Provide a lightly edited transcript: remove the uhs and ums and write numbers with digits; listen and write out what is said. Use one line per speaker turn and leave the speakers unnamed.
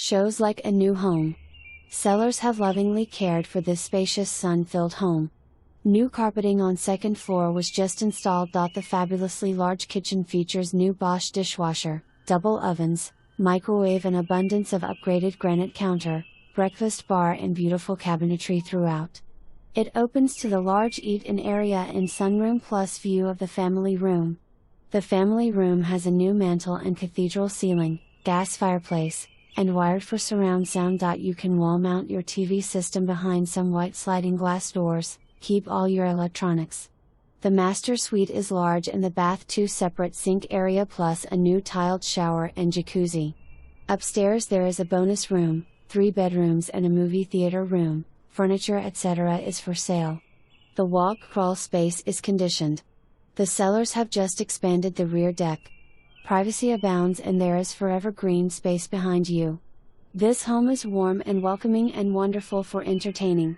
Shows like a new home. Sellers have lovingly cared for this spacious sun-filled home. New carpeting on second floor was just installed. The fabulously large kitchen features new Bosch dishwasher, double ovens, microwave, and abundance of upgraded granite counter, breakfast bar, and beautiful cabinetry throughout. It opens to the large eat-in area and sunroom plus view of the family room. The family room has a new mantle and cathedral ceiling, gas fireplace, and wired for surround sound. You can wall mount your TV system behind some white sliding glass doors. Keep all your electronics. The master suite is large and the bath 2 separate sink area plus a new tiled shower and jacuzzi. Upstairs there is a bonus room, 3 bedrooms and a movie theater room. Furniture etc. is for sale. The walk crawl space is conditioned. The sellers have just expanded the rear deck. Privacy abounds and there is forever green space behind you. This home is warm and welcoming and wonderful for entertaining.